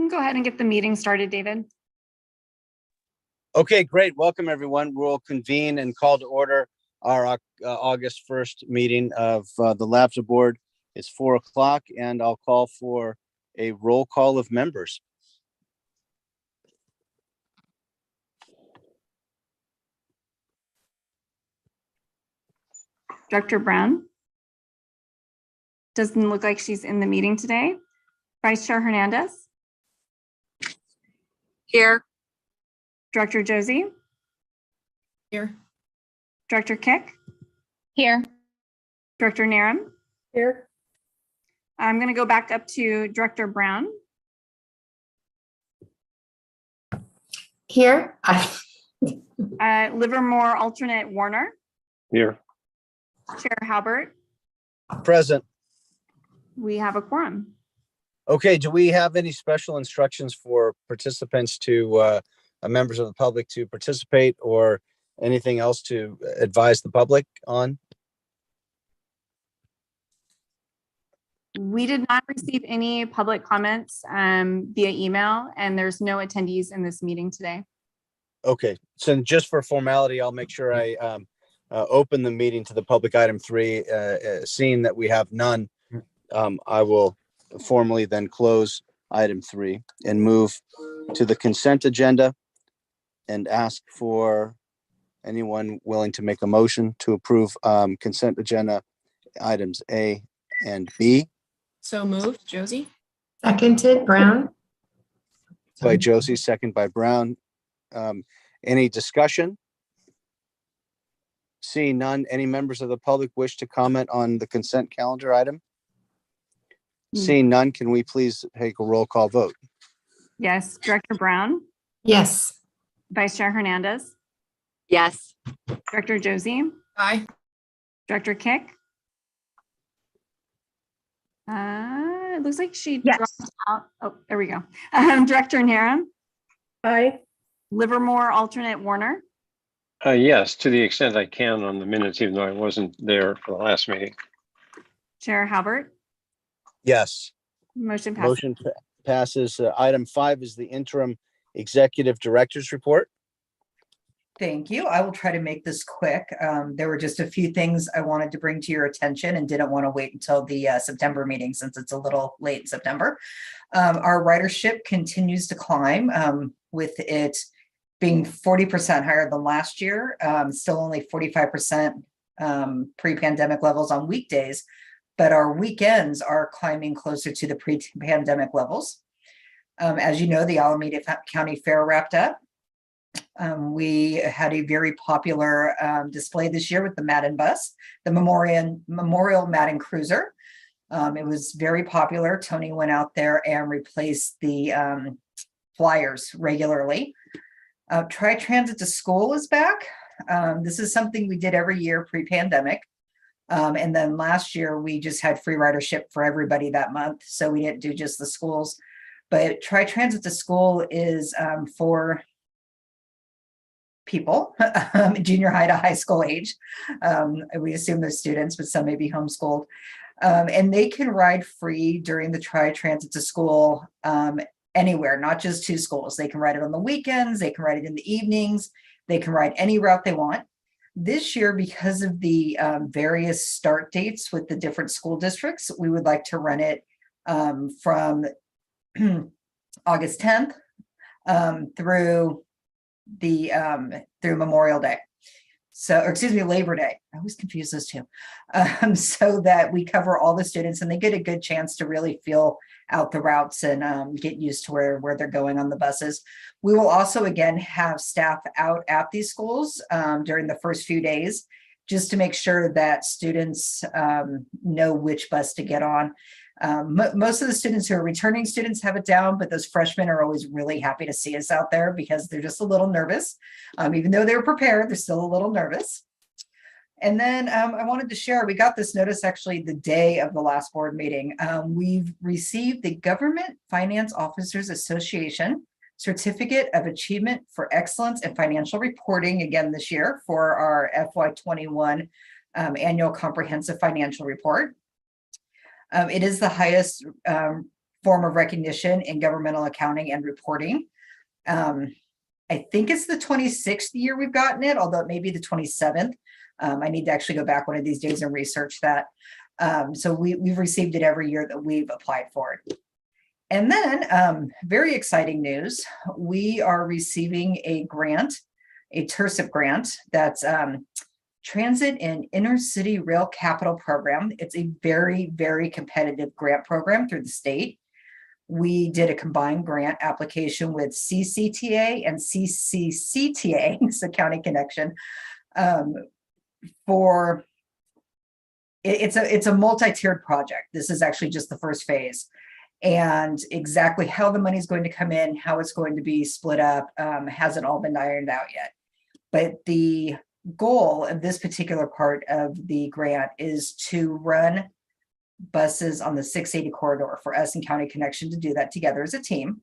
can go ahead and get the meeting started, David. Okay, great. Welcome, everyone. We'll convene and call to order our August 1st meeting of the LAVTA board. It's 4 o'clock, and I'll call for a roll call of members. Director Brown. Doesn't look like she's in the meeting today. Vice Chair Hernandez. Here. Director Josie. Here. Director Kick. Here. Director Naram. Here. I'm going to go back up to Director Brown. Here. Livermore alternate Warner. Here. Chair Halbert. Present. We have a quorum. Okay, do we have any special instructions for participants to members of the public to participate, or anything else to advise the public on? We did not receive any public comments via email, and there's no attendees in this meeting today. Okay, so just for formality, I'll make sure I open the meeting to the public item 3. Seeing that we have none, I will formally then close item 3 and move to the consent agenda and ask for anyone willing to make a motion to approve consent agenda items A and B. So moved, Josie. Seconded, Brown. By Josie, second by Brown. Any discussion? Seeing none, any members of the public wish to comment on the consent calendar item? Seeing none, can we please take a roll call vote? Yes, Director Brown. Yes. Vice Chair Hernandez. Yes. Director Josie. Aye. Director Kick. It looks like she Yes. dropped out. Oh, there we go. Director Naram. Aye. Livermore alternate Warner. Yes, to the extent I can on the minutes, even though I wasn't there for the last meeting. Chair Halbert. Yes. Motion passes. Motion passes. Item 5 is the interim executive director's report. Thank you. I will try to make this quick. There were just a few things I wanted to bring to your attention and didn't want to wait until the September meeting since it's a little late in September. Our ridership continues to climb with it being 40% higher than last year, still only 45% pre-pandemic levels on weekdays, but our weekends are climbing closer to the pre-pandemic levels. As you know, the Alameda County Fair wrapped up. We had a very popular display this year with the Madden bus, the Memorial Madden Cruiser. It was very popular. Tony went out there and replaced the flyers regularly. Tri-Transit to School is back. This is something we did every year pre-pandemic. And then last year we just had free ridership for everybody that month. So we didn't do just the schools, but Tri-Transit to School is for people, junior high to high school age. We assume they're students, but some may be homeschooled. And they can ride free during the Tri-Transit to School anywhere, not just to schools. They can ride it on the weekends, they can ride it in the evenings, they can ride any route they want. This year, because of the various start dates with the different school districts, we would like to run it from August 10th through Memorial Day. So, or excuse me, Labor Day. I always confuse those two. So that we cover all the students and they get a good chance to really feel out the routes and get used to where they're going on the buses. We will also, again, have staff out at these schools during the first few days, just to make sure that students know which bus to get on. Most of the students who are returning students have it down, but those freshmen are always really happy to see us out there because they're just a little nervous. Even though they were prepared, they're still a little nervous. And then I wanted to share, we got this notice actually the day of the last board meeting. We've received the Government Finance Officers Association Certificate of Achievement for Excellence in Financial Reporting again this year for our FY21 annual comprehensive financial report. It is the highest form of recognition in governmental accounting and reporting. I think it's the 26th year we've gotten it, although it may be the 27th. I need to actually go back one of these days and research that. So we've received it every year that we've applied for it. And then very exciting news, we are receiving a grant, a TIRSIP grant that's Transit and Inner City Rail Capital Program. It's a very, very competitive grant program through the state. We did a combined grant application with CCTA and CCCTA, so County Connection, for it's a multi-tiered project. This is actually just the first phase, and exactly how the money is going to come in, how it's going to be split up, hasn't all been ironed out yet. But the goal of this particular part of the grant is to run buses on the 680 corridor for us and County Connection to do that together as a team.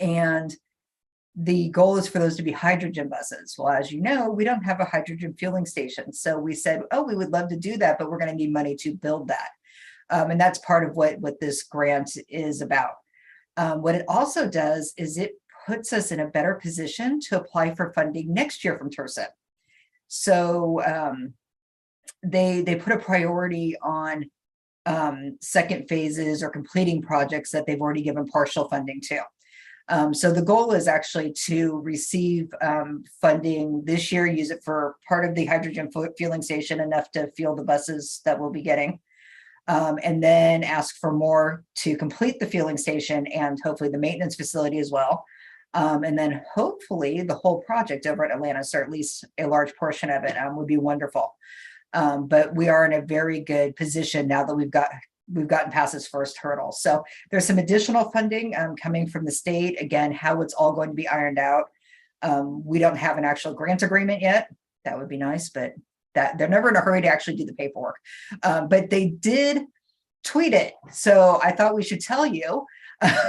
And the goal is for those to be hydrogen buses. Well, as you know, we don't have a hydrogen fueling station. So we said, oh, we would love to do that, but we're going to need money to build that. And that's part of what this grant is about. What it also does is it puts us in a better position to apply for funding next year from TIRSIP. So they put a priority on second phases or completing projects that they've already given partial funding to. So the goal is actually to receive funding this year, use it for part of the hydrogen fueling station, enough to fuel the buses that we'll be getting, and then ask for more to complete the fueling station and hopefully the maintenance facility as well. And then hopefully the whole project over at Atlantis, or at least a large portion of it, would be wonderful. But we are in a very good position now that we've gotten past this first hurdle. So there's some additional funding coming from the state. Again, how it's all going to be ironed out. We don't have an actual grant agreement yet. That would be nice, but that they're never in a hurry to actually do the paperwork. But they did tweet it. So I thought we should tell you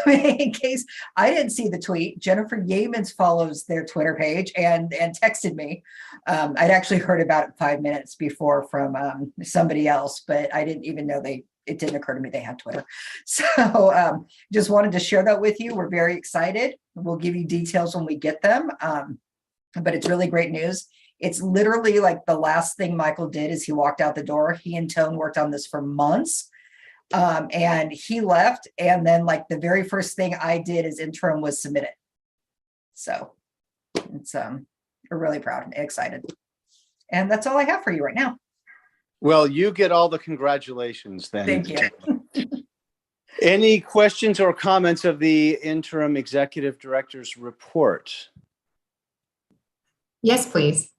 in case I didn't see the tweet. Jennifer Yeamans follows their Twitter page and texted me. I'd actually heard about it 5 minutes before from somebody else, but I didn't even know it didn't occur to me they had Twitter. So just wanted to share that with you. We're very excited. We'll give you details when we get them. But it's really great news. It's literally like the last thing Michael did is he walked out the door. He and Tone worked on this for months. And he left, and then like the very first thing I did as interim was submit it. So it's we're really proud and excited. And that's all I have for you right now. Well, you get all the congratulations then. Thank you. Any questions or comments of the interim executive director's report? Yes, please.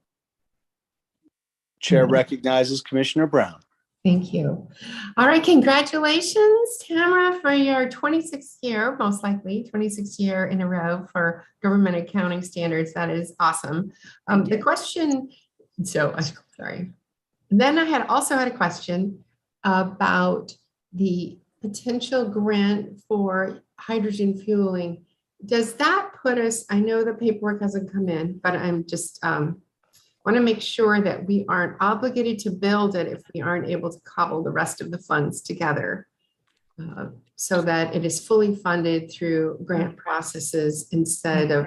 Chair recognizes Commissioner Brown. Thank you. All right, congratulations, Tamara, for your 26th year, most likely 26th year in a row for government accounting standards. That is awesome. The question, sorry. Then I also had a question about the potential grant for hydrogen fueling. Does that put us, I know the paperwork hasn't come in, but I'm just want to make sure that we aren't obligated to build it if we aren't able to cobble the rest of the funds together, so that it is fully funded through grant processes instead of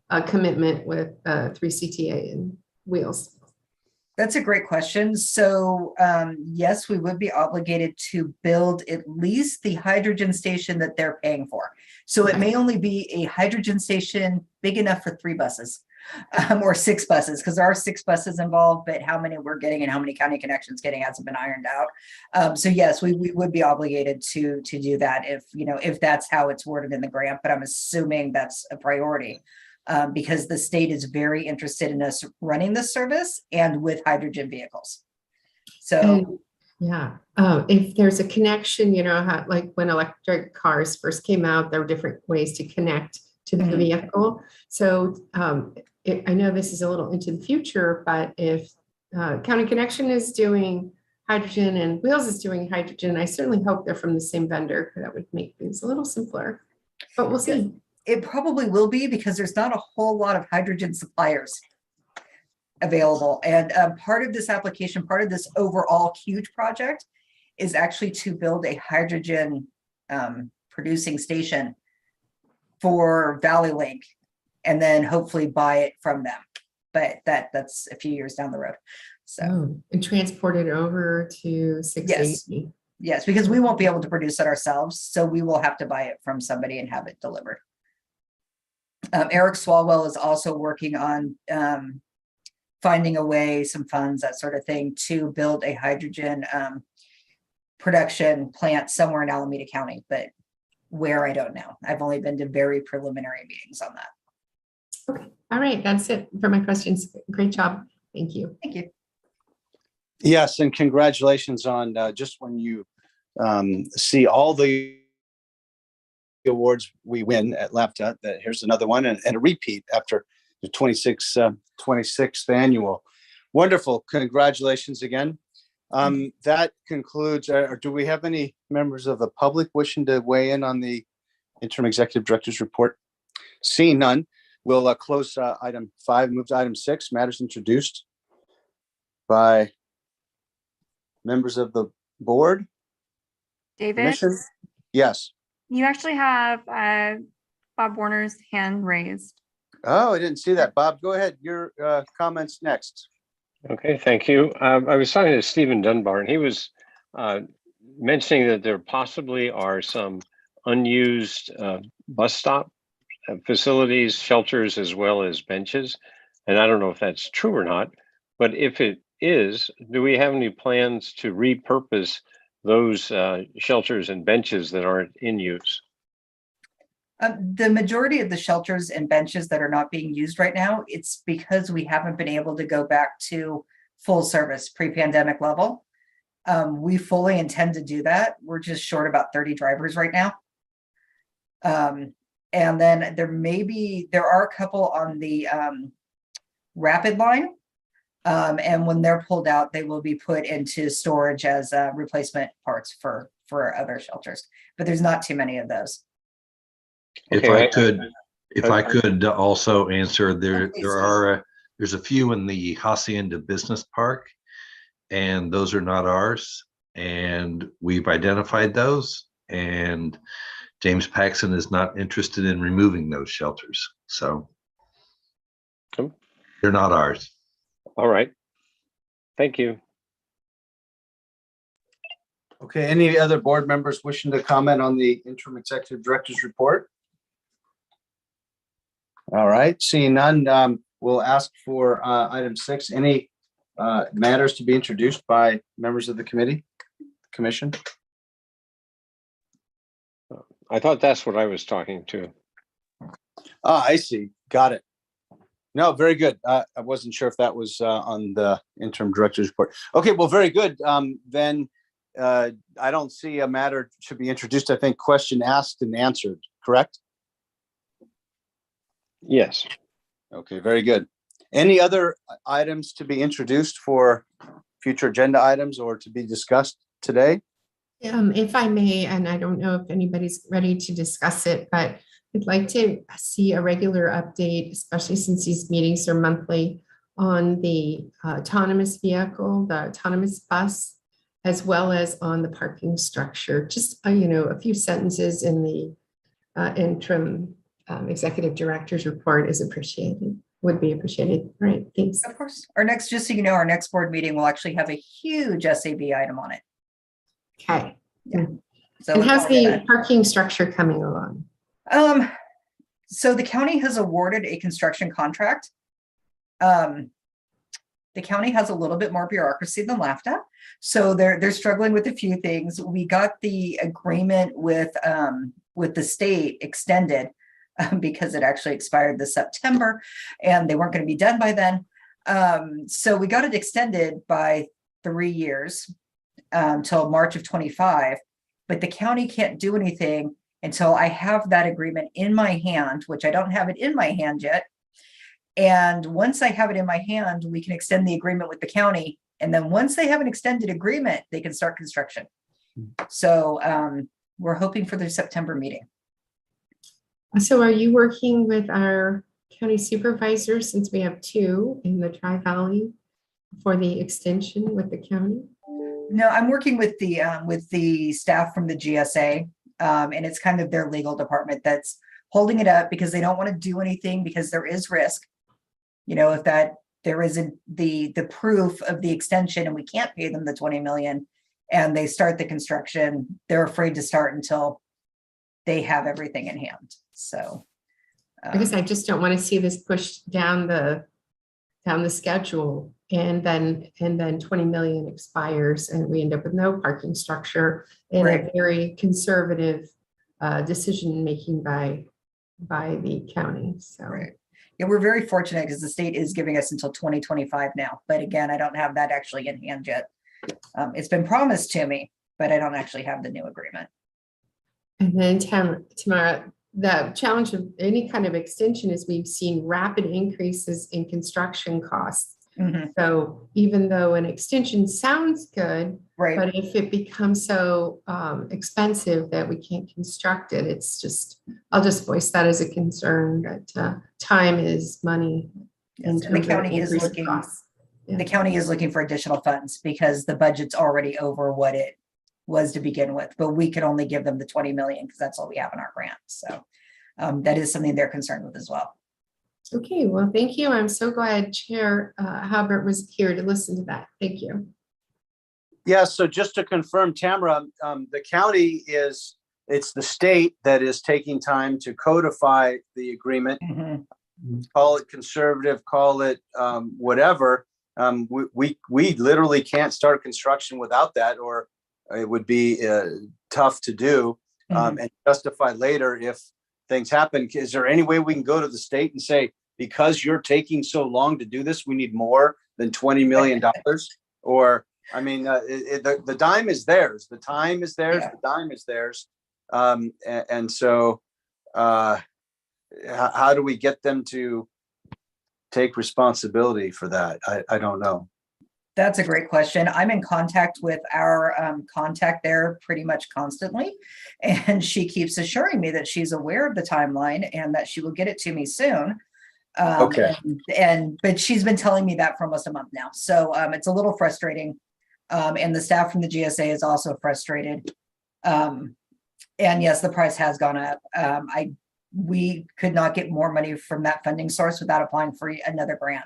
a commitment with 3CTA and wheels. That's a great question. So yes, we would be obligated to build at least the hydrogen station that they're paying for. So it may only be a hydrogen station big enough for 3 buses. Or 6 buses, because there are 6 buses involved, but how many we're getting and how many County Connections getting hasn't been ironed out. So yes, we would be obligated to do that if that's how it's worded in the grant, but I'm assuming that's a priority because the state is very interested in us running this service and with hydrogen vehicles. So yeah, if there's a connection, how like when electric cars first came out, there were different ways to connect to the vehicle. So I know this is a little into the future, but if County Connection is doing hydrogen and Wheels is doing hydrogen, I certainly hope they're from the same vendor. That would make things a little simpler, but we'll see. It probably will be because there's not a whole lot of hydrogen suppliers available. And part of this application, part of this overall huge project is actually to build a hydrogen producing station for Valley Link and then hopefully buy it from them. But that's a few years down the road. So And transport it over to 680. yes, because we won't be able to produce it ourselves. So we will have to buy it from somebody and have it delivered. Eric Swalwell is also working on finding a way, some funds, that sort of thing, to build a hydrogen production plant somewhere in Alameda County, but where, I don't know. I've only been to very preliminary meetings on that. Okay, all right, that's it for my questions. Great job. Thank you. Thank you. Yes, and congratulations on just when you see all the awards we win at LAVTA, that here's another one and a repeat after the 26th annual. Wonderful. Congratulations again. That concludes, or do we have any members of the public wishing to weigh in on the interim executive director's report? Seeing none, we'll close item 5, move to item 6, matters introduced by members of the board. David, Commission? Yes. you actually have Bob Warner's hand raised. Oh, I didn't see that. Bob, go ahead. Your comments next. Okay, thank you. I was talking to Stephen Dunbar, and he was mentioning that there possibly are some unused bus stop facilities, shelters, as well as benches. And I don't know if that's true or not, but if it is, do we have any plans to repurpose those shelters and benches that aren't in use? The majority of the shelters and benches that are not being used right now, it's because we haven't been able to go back to full service pre-pandemic level. We fully intend to do that. We're just short about 30 drivers right now. And then there are a couple on the rapid line. And when they're pulled out, they will be put into storage as replacement parts for other shelters, but there's not too many of those. If Okay, I could also answer, please. there's a few in the Hacienda Business Park, and those are not ours. And we've identified those, and James Paxson is not interested in removing those shelters. So Cool. They're not ours. All right. Thank you. Okay, any other board members wishing to comment on the interim executive director's report? All right, seeing none, we'll ask for item 6. Any matters to be introduced by members of the commission? I thought that's what I was talking to. Ah, I see. Got it. No, very good. I wasn't sure if that was on the interim director's report. Okay, well, very good. Then I don't see a matter to be introduced. I think question asked and answered, correct? Yes. Okay, very good. Any other items to be introduced for future agenda items or to be discussed today? If I may, and I don't know if anybody's ready to discuss it, but I'd like to see a regular update, especially since these meetings are monthly, on the autonomous vehicle, the autonomous bus, as well as on the parking structure. Just, a few sentences in the interim executive director's report would be appreciated. All right, thanks. Of course. Just so you know, our next board meeting will actually have a huge SAB item on it. Okay. Yeah. So And how's the parking structure coming along? So the county has awarded a construction contract. The county has a little bit more bureaucracy than LAVTA, so they're struggling with a few things. We got the agreement with the state extended because it actually expired this September, and they weren't going to be done by then. So we got it extended by 3 years till March of 25, but the county can't do anything until I have that agreement in my hand, which I don't have it in my hand yet. And once I have it in my hand, we can extend the agreement with the county. And then once they have an extended agreement, they can start construction. So we're hoping for the September meeting. So are you working with our county supervisors, since we have 2 in the Tri-Valley, for the extension with the county? No, I'm working with the staff from the GSA. And it's kind of their legal department that's holding it up because they don't want to do anything because there is risk. You know, if that there isn't the proof of the extension and we can't pay them the 20 million and they start the construction, they're afraid to start until they have everything in hand. So I guess I just don't want to see this pushed down the schedule and then 20 million expires and we end up with no parking structure and Right. a very conservative decision making by the county. So right. Yeah, we're very fortunate because the state is giving us until 2025 now. But again, I don't have that actually in hand yet. It's been promised to me, but I don't actually have the new agreement. and then Tamara, the challenge of any kind of extension is we've seen rapid increases in construction costs. Mhm. So even though an extension sounds good, Right. but if it becomes so expensive that we can't construct it, it's just, I'll just voice that as a concern that time is money. Yes, and the county is looking, Yeah. the county is looking for additional funds because the budget's already over what it was to begin with, but we could only give them the 20 million because that's all we have in our grant. So that is something they're concerned with as well. Okay, well, thank you. I'm so glad Chair Halbert was here to listen to that. Thank you. Yeah, so just to confirm, Tamara, the county it's the state that is taking time to codify the agreement, call it conservative, call it whatever. We literally can't start construction without that, or it would be tough to do and justify later if things happen. Is there any way we can go to the state and say, because you're taking so long to do this, we need more than $20 million? Or, I mean, the dime is theirs. The time is theirs. Yeah. The dime is theirs. And so how do we get them to take responsibility for that? I don't know. That's a great question. I'm in contact with our contact there pretty much constantly. And she keeps assuring me that she's aware of the timeline and that she will get it to me soon. Okay. But she's been telling me that for almost a month now. So it's a little frustrating. And the staff from the GSA is also frustrated. And yes, the price has gone up. We could not get more money from that funding source without applying for another grant.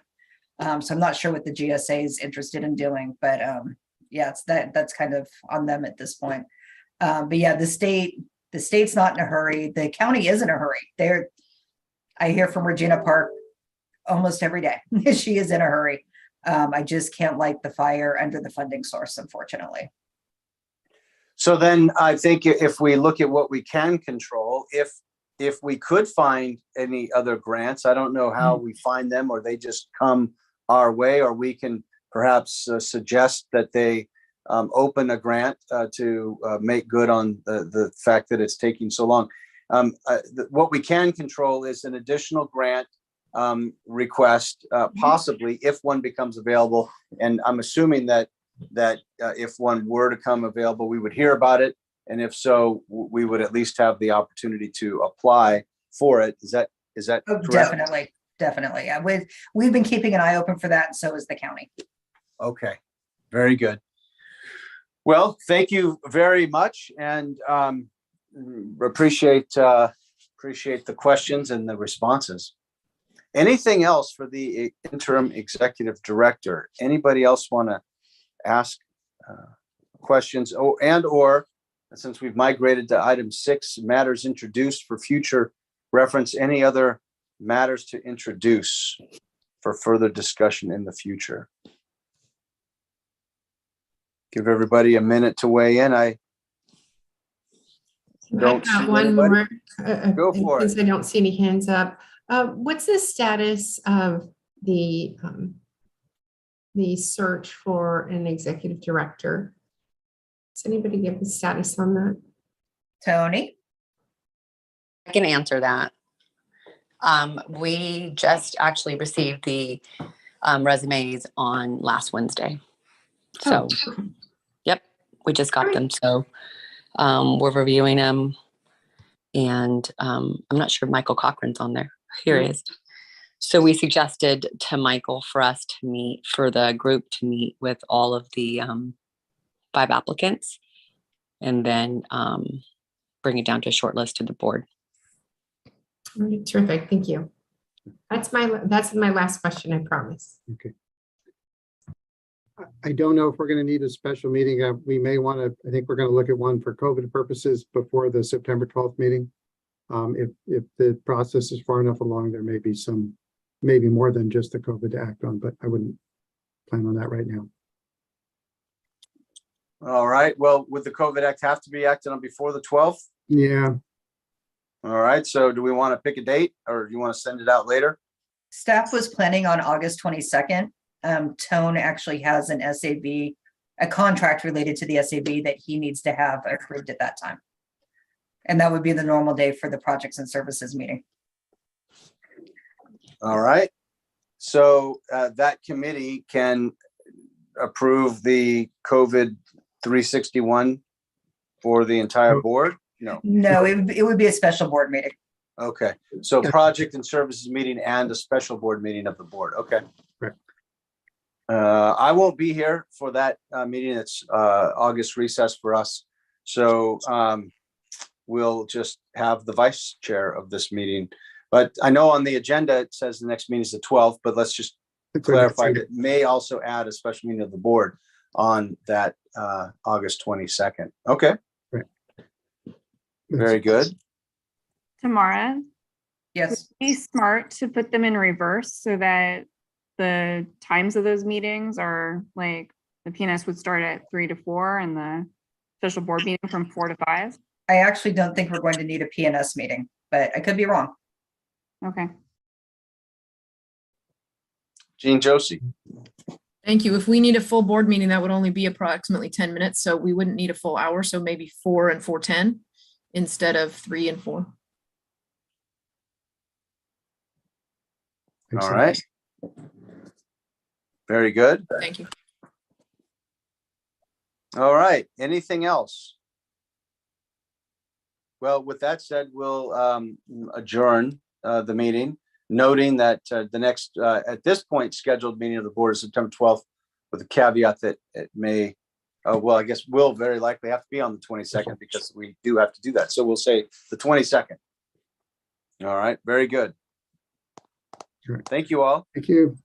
So I'm not sure what the GSA is interested in doing, but yeah, that's kind of on them at this point. But yeah, the state's not in a hurry. The county is in a hurry. I hear from Regina Park almost every day. She is in a hurry. I just can't light the fire under the funding source, unfortunately. So then I think if we look at what we can control, if we could find any other grants, I don't know how we find them, or they just come our way, or we can perhaps suggest that they open a grant to make good on the fact that it's taking so long. What we can control is an additional grant request, possibly if one becomes available. And I'm assuming that if one were to come available, we would hear about it. And if so, we would at least have the opportunity to apply for it. Is that Oh, correct? Definitely. Yeah, we've been keeping an eye open for that, and so is the county. Okay, very good. Well, thank you very much, and appreciate the questions and the responses. Anything else for the interim executive director? Anybody else want to ask questions? Or since we've migrated to item 6, matters introduced for future reference, any other matters to introduce for further discussion in the future? Give everybody a minute to weigh in. I don't see One anybody. more. Go for it. Since I don't see any hands up. What's the status of the search for an executive director? Does anybody give the status on that? Tony? I can answer that. We just actually received the resumes on last Wednesday. So, yep, we just got them. So we're reviewing them. And I'm not sure Michael Cochran's on there. Here he is. So we suggested to Michael for us to meet, for the group to meet with all of the 5 applicants, and then bring it down to a short list to the board. All right, terrific, thank you. That's my last question, I promise. Okay. I don't know if we're going to need a special meeting. We may want to, I think we're going to look at one for COVID purposes before the September 12th meeting. If the process is far enough along, there may be maybe more than just the COVID to act on, but I wouldn't plan on that right now. All right. Well, would the COVID Act have to be acted on before the 12th? Yeah, All right. So do we want to pick a date or do you want to send it out later? Staff was planning on August 22nd. Tone actually has an SAB, a contract related to the SAB that he needs to have approved at that time. And that would be the normal day for the projects and services meeting. All right. So that committee can approve the COVID 361 for the entire board? No. No, it would be a special board meeting. Okay. So project and services meeting and a special board meeting of the board. Okay. Right. I won't be here for that meeting. It's August recess for us. So we'll just have the vice chair of this meeting. But I know on the agenda, it says the next meeting is the 12th, but let's just clarify that may also add a special meeting of the board on that August 22nd. Okay. Right. Very good. Tamara, Yes. be smart to put them in reverse so that the times of those meetings are like the PNS would start at 3 to 4 and the official board meeting from 4 to 5. I actually don't think we're going to need a PNS meeting, but I could be wrong. Okay. Jean Josie. Thank you. If we need a full board meeting, that would only be approximately 10 minutes, so we wouldn't need a full hour, so maybe 4 and 4:10 instead of 3 and 4. All right. Very good. Thank you. All right. Anything else? Well, with that said, we'll adjourn the meeting, noting that the next, at this point, scheduled meeting of the board is September 12th, with a caveat that it may, well, I guess will very likely have to be on the 22nd because we do have to do that. So we'll say the 22nd. All right. Very good. Sure. Thank you all. Thank you.